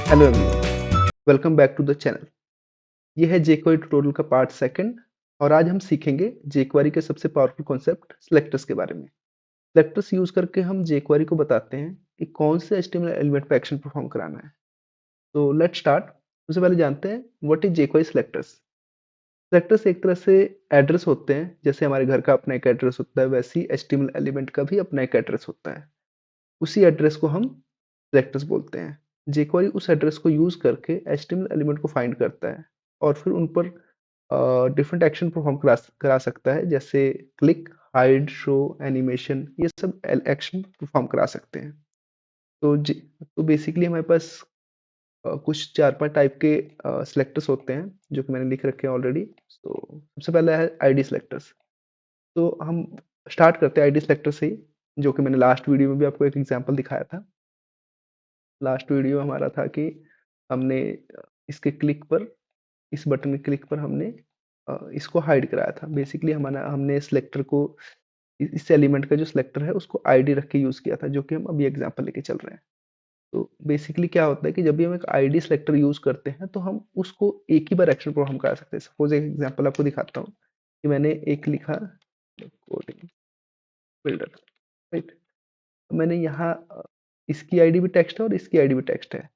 Hello everyone, welcome back to the channel. ये है jQuery tutorial का पार्ट सेकंड और आज हम सीखेंगे jQuery के सबसे पावरफुल कॉन्सेप्ट सिलेक्टर्स के बारे में। सिलेक्टर्स यूज करके हम jQuery को बताते हैं कि कौन से HTML एलिमेंट पे एक्शन परफॉर्म कराना है। तो लेट्स स्टार्ट। सबसे पहले जानते हैं what is jQuery selectors. Selectors एक तरह से एड्रेस होते हैं, जैसे हमारे घर का अपना एक एड्रेस होता है वैसे ही HTML एलिमेंट का भी अपना एक एड्रेस होता है। उसी एड्रेस को हम सिलेक्टर्स बोलते हैं। jQuery उस एड्रेस को यूज करके HTML एलिमेंट को फाइंड करता है और फिर उन पर डिफरेंट एक्शन परफॉर्म करा सकता है, जैसे क्लिक, हाइड, शो, एनिमेशन, ये सब एक्शन परफॉर्म करा सकते हैं। तो तो बेसिकली हमारे पास कुछ 4-5 टाइप के सिलेक्टर्स होते हैं जो कि मैंने लिख रखे हैं ऑलरेडी। तो सबसे पहला है आईडी सिलेक्टर्स। तो हम स्टार्ट करते हैं आईडी सिलेक्टर से ही, जो कि मैंने लास्ट वीडियो में भी आपको एक एग्जांपल दिखाया था। लास्ट वीडियो हमारा था कि हमने इसके क्लिक पर, इस बटन के क्लिक पर हमने इसको हाइड कराया था। बेसिकली हमारा हमने सिलेक्टर को इस एलिमेंट का जो सिलेक्टर है उसको आईडी रख के यूज किया था, जो कि हम अभी एग्जांपल लेके चल रहे हैं। तो बेसिकली क्या होता है कि जब भी हम एक आईडी सिलेक्टर यूज करते हैं तो हम उसको एक ही बार एक्शन परफॉर्म करा सकते हैं। सपोज एक एग्जांपल आपको दिखाता हूँ कि मैंने एक लिखा कोडिंग बिल्डर, राइट। मैंने यहाँ इसकी आईडी भी टेक्स्ट है और इसकी आईडी भी टेक्स्ट है।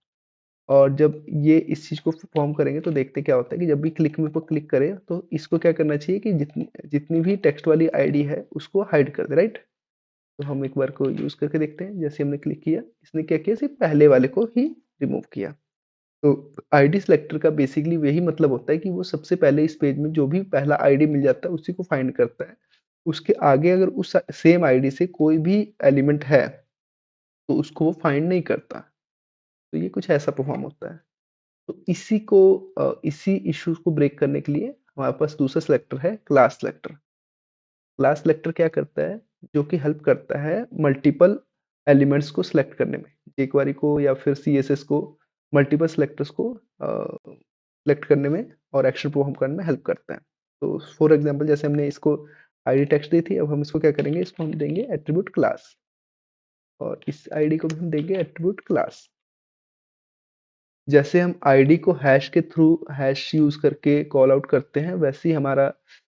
और जब ये इस चीज़ को परफॉर्म करेंगे तो देखते क्या होता है कि जब भी क्लिक में पर क्लिक करें तो इसको क्या करना चाहिए कि जितनी जितनी भी टेक्स्ट वाली आईडी है उसको हाइड कर दे, राइट। तो हम एक बार को यूज करके देखते हैं। जैसे हमने क्लिक किया, इसने क्या किया, सिर्फ पहले वाले को ही रिमूव किया। तो आईडी सिलेक्टर का बेसिकली यही मतलब होता है कि वो सबसे पहले इस पेज में जो भी पहला आईडी मिल जाता है उसी को फाइंड करता है। उसके आगे अगर उस सेम आईडी से कोई भी एलिमेंट है तो उसको वो फाइंड नहीं करता। तो ये कुछ ऐसा परफॉर्म होता है। तो इसी इश्यूज को ब्रेक करने के लिए हमारे पास दूसरा सिलेक्टर है क्लास सिलेक्टर। क्लास सिलेक्टर क्या करता है, जो कि हेल्प करता है मल्टीपल एलिमेंट्स को सिलेक्ट करने में, jQuery को या फिर CSS को, मल्टीपल सिलेक्टर्स को सिलेक्ट करने में और एक्शन परफॉर्म करने में हेल्प करता है। तो फॉर एग्जांपल जैसे हमने इसको आईडी टेक्स्ट दी थी, अब हम इसको क्या करेंगे, इसको हम देंगे एट्रीब्यूट क्लास और इस आईडी को भी हम देंगे एट्रीब्यूट क्लास। जैसे हम आईडी को हैश के थ्रू, हैश यूज करके कॉल आउट करते हैं, वैसे ही हमारा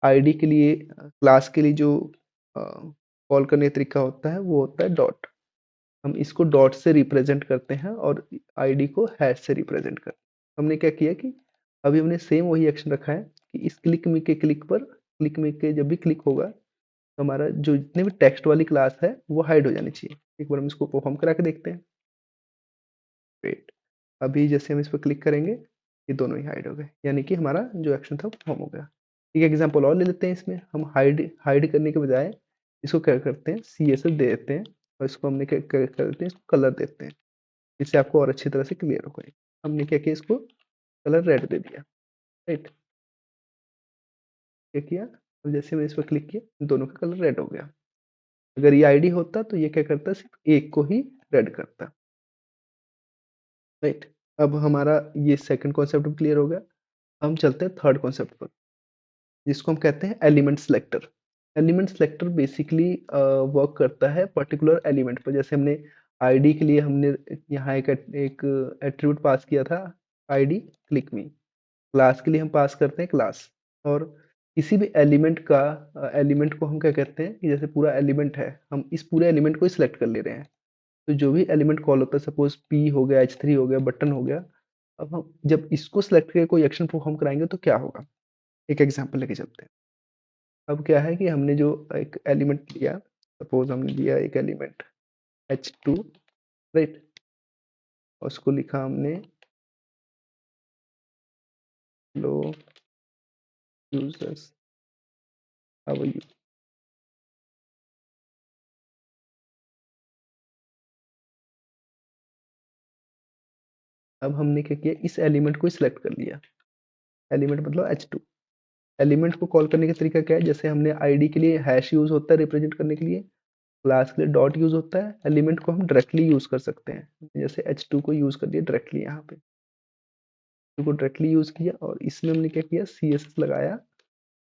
आईडी के लिए, क्लास के लिए जो कॉल करने का तरीका होता है वो होता है डॉट। हम इसको डॉट से रिप्रेजेंट करते हैं और आईडी को हैश से रिप्रेजेंट करते हैं। हमने क्या किया कि अभी हमने सेम वही एक्शन रखा है कि इस क्लिक मी के क्लिक पर, क्लिक मी के जब भी क्लिक होगा तो हमारा जो जितने भी टेक्स्ट वाली क्लास है वो हाइड हो जानी चाहिए। एक बार हम इसको परफॉर्म करा के देखते हैं। वेट, अभी जैसे हम इस पर क्लिक करेंगे ये दोनों ही हाइड हो गए, यानी कि हमारा जो एक्शन था वो परफॉर्म हो गया। एक एग्जांपल और ले लेते हैं। इसमें हम हाइड हाइड करने के बजाय इसको क्या करते हैं, CSS दे देते हैं और इसको हमने क्या क्या करते हैं, इसको कलर देते हैं। इससे आपको और अच्छी तरह से क्लियर हो गई। हमने क्या किया, इसको कलर रेड दे दिया, राइट। क्या किया, अब जैसे मैंने इस पर क्लिक किया दोनों का कलर रेड हो गया। अगर ये आईडी होता तो ये क्या करता, सिर्फ एक को ही रेड करता, राइट। अब हमारा ये सेकंड कॉन्सेप्ट भी क्लियर हो गया। हम चलते हैं थर्ड कॉन्सेप्ट पर, जिसको हम कहते हैं element selector. Element selector basically work करता है पर्टिकुलर एलिमेंट पर। जैसे हमने आईडी के लिए हमने यहाँ एक एट्रीब्यूट पास किया था, आईडी क्लिक मी। क्लास के लिए हम पास करते हैं क्लास। और किसी भी एलिमेंट का, एलिमेंट को हम क्या कहते हैं कि जैसे पूरा एलिमेंट है, हम इस पूरे एलिमेंट को ही सिलेक्ट कर ले रहे हैं। तो जो भी एलिमेंट कॉल होता है, सपोज P हो गया, H3 हो गया, बटन हो गया, अब हम जब इसको सिलेक्ट करके कोई एक्शन परफॉर्म कराएंगे तो क्या होगा, एक एग्जांपल लेके चलते हैं। अब क्या है कि हमने जो एक एलिमेंट लिया, सपोज हमने लिया एक एलिमेंट H2, राइट। और उसको लिखा हमने लो यूजर्स हाउ यू। अब हमने क्या किया, इस एलिमेंट को सिलेक्ट कर लिया। एलिमेंट मतलब H2। एलिमेंट को कॉल करने का तरीका क्या है, जैसे हमने आईडी के लिए हैश यूज होता है रिप्रेजेंट करने के लिए, क्लास के लिए डॉट यूज होता है, एलिमेंट को हम डायरेक्टली यूज कर सकते हैं। जैसे H2 को यूज कर दिया डायरेक्टली, यहाँ पे को डायरेक्टली यूज किया और इसमें हमने क्या किया, CSS लगाया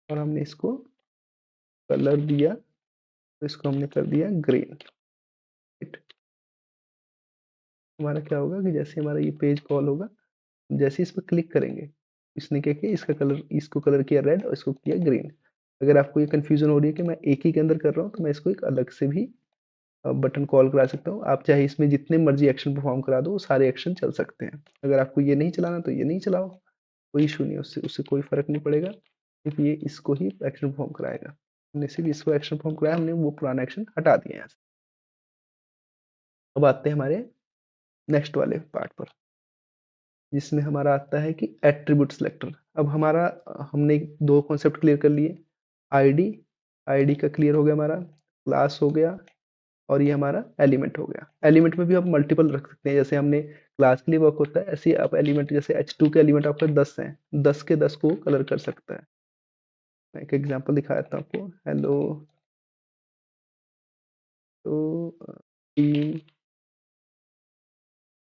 और हमने इसको कलर दिया, तो इसको हमने कर दिया ग्रीन, राइट। हमारा क्या होगा कि जैसे हमारा ये पेज कॉल होगा, जैसे इस पर क्लिक करेंगे, इसने क्या किया, इसका कलर, इसको कलर किया रेड और इसको किया ग्रीन। अगर आपको ये कंफ्यूजन हो रही है कि मैं एक ही के अंदर कर रहा हूँ, तो मैं इसको एक अलग से भी बटन कॉल करा सकता हूँ। आप चाहे इसमें जितने मर्जी एक्शन परफॉर्म करा दो, वो सारे एक्शन चल सकते हैं। अगर आपको ये नहीं चलाना तो ये नहीं चलाओ, कोई इशू नहीं है, उससे उससे कोई फर्क नहीं पड़ेगा, क्योंकि ये इसको ही एक्शन परफॉर्म कराएगा। हमने सिर्फ इसको एक्शन परफॉर्म कराया, हमने वो पुराना एक्शन हटा दिया यहाँ से। अब आते हैं हमारे नेक्स्ट वाले पार्ट पर, जिसमें हमारा आता है कि एट्रीब्यूट सिलेक्टर। अब हमारा हमने दो कॉन्सेप्ट क्लियर कर लिए। आईडी, आईडी का क्लियर हो गया हमारा, क्लास हो गया, और ये हमारा एलिमेंट हो गया। एलिमेंट में भी आप मल्टीपल रख सकते हैं, जैसे हमने क्लास के लिए वर्क होता है, ऐसे ही आप एलिमेंट, जैसे H2 के एलिमेंट आपके 10 हैं, 10 के 10 को कलर कर सकता है। मैं एक एग्जांपल दिखा देता हूँ आपको। हेलो, तो टीम,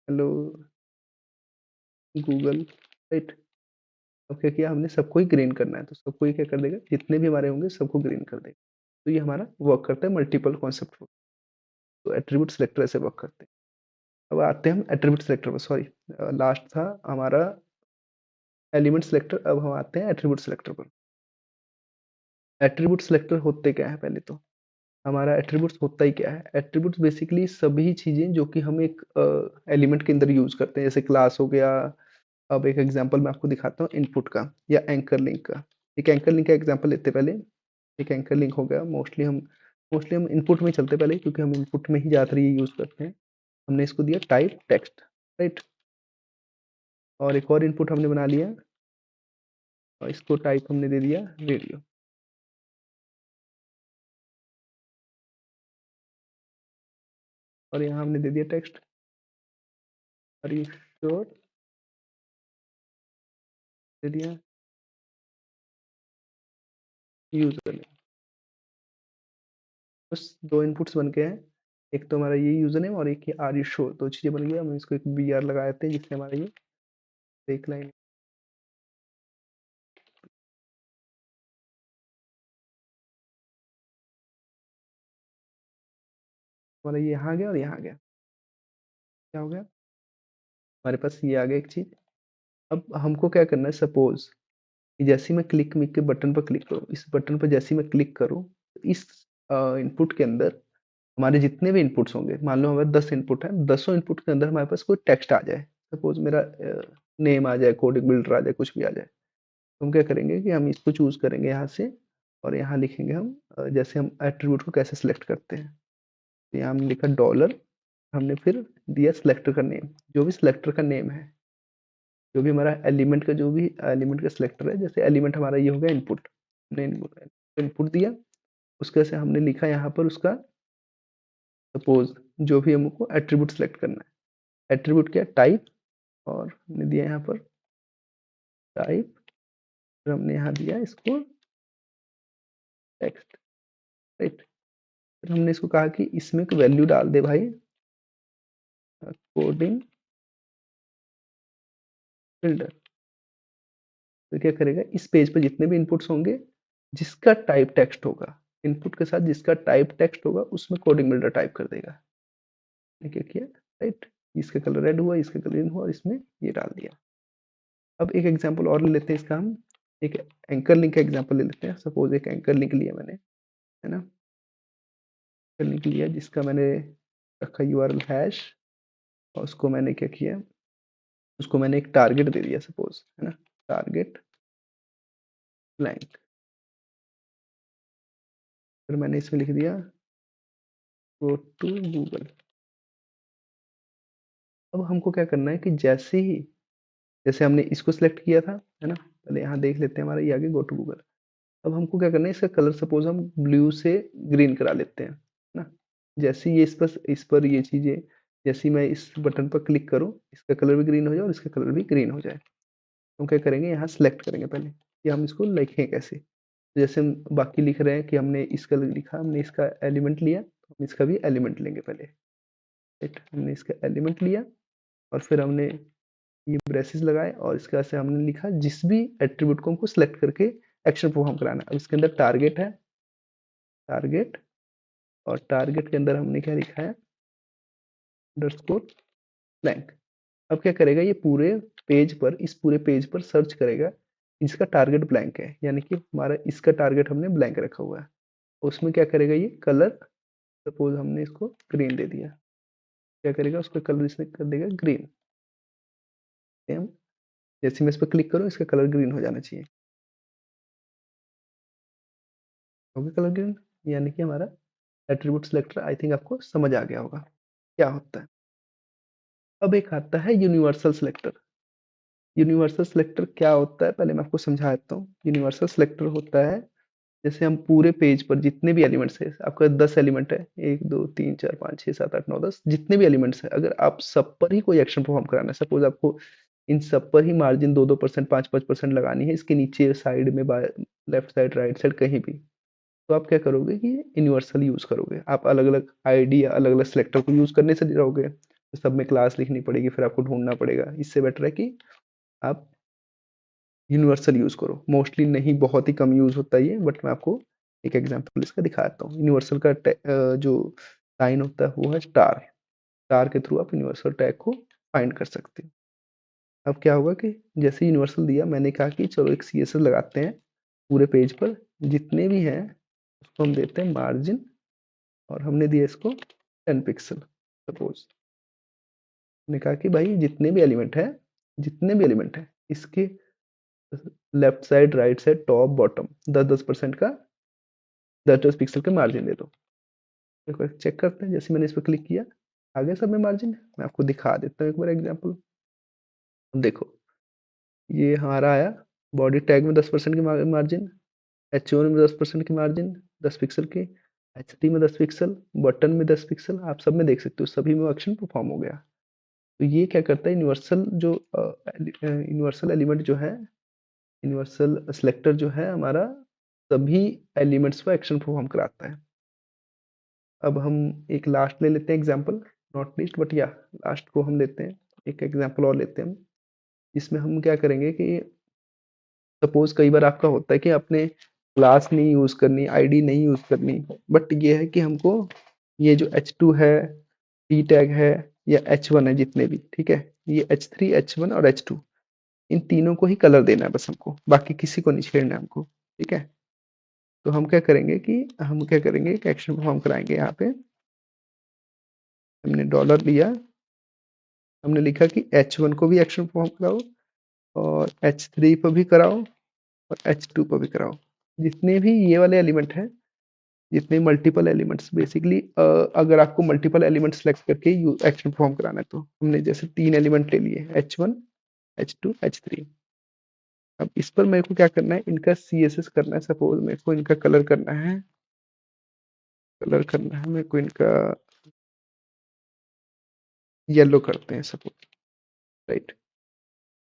हेलो गूगल, राइट। अब क्या किया हमने, सबको ही ग्रीन करना है, तो सबको ही क्या कर देगा, जितने भी हमारे होंगे सबको ग्रीन कर देगा। तो ये हमारा वर्क करता है मल्टीपल कॉन्सेप्ट पर। तो एट्रीब्यूट सिलेक्टर ऐसे वर्क करते हैं। अब आते हैं हम एट्रीब्यूट सिलेक्टर पर, सॉरी, लास्ट था हमारा एलिमेंट सिलेक्टर, अब हम आते हैं एट्रीब्यूट सिलेक्टर पर। एट्रीब्यूट सिलेक्टर होते क्या है, पहले तो हमारा एट्रीब्यूट्स होता ही क्या है। एट्रीब्यूट्स बेसिकली सभी चीजें जो कि हम एक एलिमेंट के अंदर यूज करते हैं, जैसे क्लास हो गया। अब एक एग्जांपल मैं आपको दिखाता हूँ इनपुट का या एंकर लिंक का। एक एंकर लिंक का एग्जांपल लेते हैं पहले। एक एंकर लिंक हो गया, मोस्टली हम इनपुट में चलते हैं पहले, क्योंकि हम इनपुट में ही ज़्यादातर ये यूज करते हैं। हमने इसको दिया टाइप टेक्स्ट, राइट। और एक और इनपुट हमने बना लिया, और इसको टाइप हमने दे दिया रेडियो। और यहाँ हमने दे दिया टेक्स्ट, आर यू श्योर, दे दिया यूजर नेम। बस दो इनपुट्स बन गए हैं, एक तो हमारा ये यूजर नेम और एक ये आर यू श्योर, दो चीजें बन गई। हम इसको एक बी आर लगा देते हैं, जिससे हमारा ये एक लाइन, हमारा ये यहाँ गया और यहाँ गया। क्या हो गया, हमारे पास ये आ गया एक चीज। अब हमको क्या करना है, सपोज कि जैसे ही मैं क्लिक मिक के बटन पर क्लिक करूँ, इस बटन पर जैसे ही मैं क्लिक करूँ, तो इस इनपुट के अंदर हमारे जितने भी इनपुट्स होंगे, मान लो हमारे 10 इनपुट है, 10 इनपुट के अंदर हमारे पास कोई टेक्स्ट आ जाए। सपोज मेरा नेम आ जाए, कोडिंग बिल्डर आ जाए, कुछ भी आ जाए। तो हम क्या करेंगे कि हम इसको चूज करेंगे यहाँ से, और यहाँ लिखेंगे हम जैसे हम एट्रीब्यूट को कैसे सिलेक्ट करते हैं। तो यहाँ हमने लिखा डॉलर, हमने फिर दिया सिलेक्टर का नेम, जो भी सिलेक्टर का नेम है, जो भी हमारा एलिमेंट का, जो भी एलिमेंट का सिलेक्टर है, जैसे एलिमेंट हमारा ये हो गया इनपुट, हमने इनपुट दिया, उसके से हमने लिखा यहाँ पर उसका, सपोज जो भी हमको एट्रीब्यूट सेलेक्ट करना है, एट्रीब्यूट क्या, टाइप, और हमने दिया यहाँ पर टाइप, फिर हमने यहाँ दिया इसको टेक्स्ट, राइट। फिर हमने इसको कहा कि इसमें एक वैल्यू डाल दे भाई, कोडिंग बिल्डर। तो क्या करेगा, इस पेज पे जितने भी इनपुट्स होंगे, जिसका टाइप टेक्स्ट होगा, इनपुट के साथ जिसका टाइप टेक्स्ट होगा, उसमें कोडिंग बिल्डर टाइप कर देगा। ने क्या किया, राइट। इसका कलर रेड हुआ, इसका कलर ग्रीन हुआ, और इसमें ये डाल दिया। अब एक एग्जांपल और ले लेते हैं इसका हम, एक एंकर लिंक का एग्जांपल ले लेते हैं। सपोज एक एंकर लिंक लिया मैंने, है ना, एंकर लिंक लिया जिसका मैंने रखा यूआरएल हैश, और उसको मैंने क्या किया, उसको मैंने एक टारगेट दे दिया, सपोज, है ना, टारगेट ब्लैंक। फिर मैंने इसमें लिख दिया गो टू गूगल। अब हमको क्या करना है कि जैसे ही, जैसे हमने इसको सिलेक्ट किया था, है ना, पहले यहाँ देख लेते हैं हमारा ये आगे गो टू गूगल। अब हमको क्या करना है, इसका कलर सपोज हम ब्लू से ग्रीन करा लेते हैं, है ना। जैसे ही ये इस पर ये चीजें, जैसे ही मैं इस बटन पर क्लिक करूँ, इसका कलर भी ग्रीन हो जाए और इसका कलर भी ग्रीन हो जाए। तो हम क्या करेंगे, यहाँ सेलेक्ट करेंगे पहले कि हम इसको लिखें कैसे। जैसे हम बाकी लिख रहे हैं कि हमने इसका लिखा, हमने इसका एलिमेंट लिया, तो हम इसका भी एलिमेंट लेंगे पहले, राइट। हमने इसका एलिमेंट लिया, और फिर हमने ये ब्रेसेस लगाए, और इसके बाद से हमने लिखा जिस भी एट्रीब्यूट को हमको सिलेक्ट करके एक्शन परफॉर्म कराना है। अब इसके अंदर टारगेट है, टारगेट, और टारगेट के अंदर हमने क्या लिखा है, अंडरस्कोर ब्लैंक। अब क्या करेगा ये पूरे पेज पर, इस पूरे पेज पर सर्च करेगा, इसका टारगेट ब्लैंक है, यानी कि हमारा इसका टारगेट हमने ब्लैंक रखा हुआ है। उसमें क्या करेगा ये कलर, सपोज हमने इसको ग्रीन दे दिया, क्या करेगा उसका कलर इसने कर देगा ग्रीन। सेम जैसे मैं इस पर क्लिक करूँ इसका कलर ग्रीन हो जाना चाहिए, हो गया कलर ग्रीन। यानी कि हमारा एट्रीब्यूट सिलेक्टर, आई थिंक आपको समझ आ गया होगा क्या होता है। अब एक आता है यूनिवर्सल सिलेक्टर। यूनिवर्सल सिलेक्टर क्या होता है पहले मैं आपको समझा देता हूँ। यूनिवर्सल सिलेक्टर होता है, जैसे हम पूरे पेज पर जितने भी एलिमेंट्स है, आपका 10 एलिमेंट है, 1 2 3 4 5 6 7 8 9 10, जितने भी एलिमेंट्स है, अगर आप सब पर ही कोई एक्शन परफॉर्म कराना है, सपोज आपको इन सब पर ही मार्जिन 2-2% 5-5% लगानी है, इसके नीचे साइड में, लेफ्ट साइड राइट साइड कहीं भी, तो आप क्या करोगे कि यूनिवर्सल यूज करोगे। आप अलग अलग आईडी या अलग अलग सिलेक्टर को यूज करने से नहीं रहोगे, तो सब में क्लास लिखनी पड़ेगी, फिर आपको ढूंढना पड़ेगा। इससे बेटर है कि आप यूनिवर्सल यूज करो। मोस्टली नहीं, बहुत ही कम यूज होता है ये, बट मैं आपको एक एग्जांपल इसका दिखाता हूँ। यूनिवर्सल का जो साइन होता है वो है स्टार। स्टार के थ्रू आप यूनिवर्सल टैग को फाइंड कर सकते हैं। अब क्या होगा कि जैसे यूनिवर्सल दिया, मैंने कहा कि चलो एक सीएसएस लगाते हैं पूरे पेज पर, जितने भी हैं उसको हम देते हैं मार्जिन, और हमने दिया इसको 10 पिक्सल। सपोज ने कहा कि भाई जितने भी एलिमेंट है इसके left side right side top bottom 10-10% का 10-10 पिक्सल के मार्जिन दे दो। एक बार चेक करते हैं, जैसे मैंने इस पर क्लिक किया आ गया सब में मार्जिन। मैं आपको दिखा देता हूँ एक बार एग्जांपल। देखो ये हमारा आया, बॉडी टैग में 10% की मार्जिन, H1 में 10% की मार्जिन 10 पिक्सल की, H3 में 10 पिक्सल, बटन में 10 पिक्सल, आप सब में देख सकते हो सभी में एक्शन परफॉर्म हो गया। तो ये क्या करता है, यूनिवर्सल जो यूनिवर्सल एलिमेंट जो है, यूनिवर्सल सिलेक्टर जो है हमारा, सभी एलिमेंट्स पर एक्शन परफॉर्म कराता है। अब हम एक लास्ट ले लेते हैं एग्जांपल, नॉट लीस्ट बट या लास्ट को हम लेते हैं, एक एग्जांपल और लेते हैं हम। इसमें हम क्या करेंगे कि सपोज कई बार आपका होता है कि आपने क्लास नहीं यूज करनी, आईडी नहीं यूज करनी, बट ये है कि हमको ये जो H2 है, टी टैग है, या H1 है, जितने भी, ठीक है, ये H3 H1 और H2, इन तीनों को ही कलर देना है बस हमको, बाकी किसी को नहीं छेड़ना है हमको, ठीक है। तो हम क्या करेंगे कि हम क्या करेंगे कि एक्शन परफॉर्म कराएंगे। यहाँ पे हमने डॉलर लिया, हमने लिखा कि H1 को भी एक्शन परफॉर्म कराओ, और H3 पर भी कराओ, और H2 पर भी कराओ। जितने भी ये वाले एलिमेंट हैं, जितने मल्टीपल एलिमेंट्स बेसिकली, अगर आपको मल्टीपल एलिमेंट सेलेक्ट करके एक्शन परफॉर्म कराना है, तो हमने जैसे 3 एलिमेंट ले लिए, H1 H2 H3। अब इस पर मेरे को क्या करना है, इनका CSS करना है। सपोज मेरे को इनका कलर करना है, मेरे को इनका येलो करते हैं सपोज, राइट।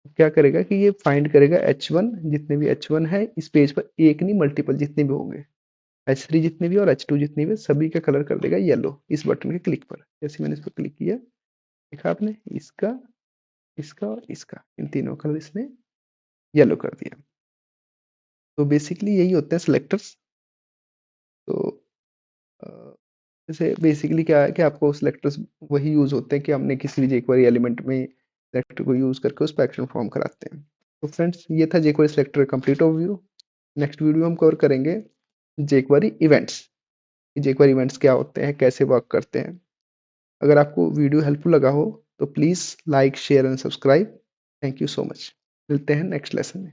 क्या करेगा कि ये फाइंड करेगा H1, जितने भी H1 है इस पेज पर, एक नहीं मल्टीपल जितने भी होंगे, H3 जितने भी और H2 जितने भी, सभी का कलर कर देगा येलो इस बटन के क्लिक पर। जैसे मैंने इस पर क्लिक किया, देखा आपने, इसका, इसका और इसका, इन तीनों कलर इसने येलो कर दिया। तो बेसिकली यही होते हैं सिलेक्टर्स। तो अ, जैसे बेसिकली क्या है कि आपको सिलेक्टर्स वही यूज होते हैं कि हमने किसी भी jQuery एलिमेंट में सिलेक्टर को यूज करके उस पर एक्शन फॉर्म कराते हैं। तो फ्रेंड्स ये था jQuery selector complete overview. Next video हम कवर करेंगे jQuery इवेंट्स। jQuery इवेंट्स क्या होते हैं, कैसे वर्क करते हैं। अगर आपको वीडियो हेल्पफुल लगा हो तो please like share and subscribe. Thank you so much. मिलते हैं नेक्स्ट लेसन में।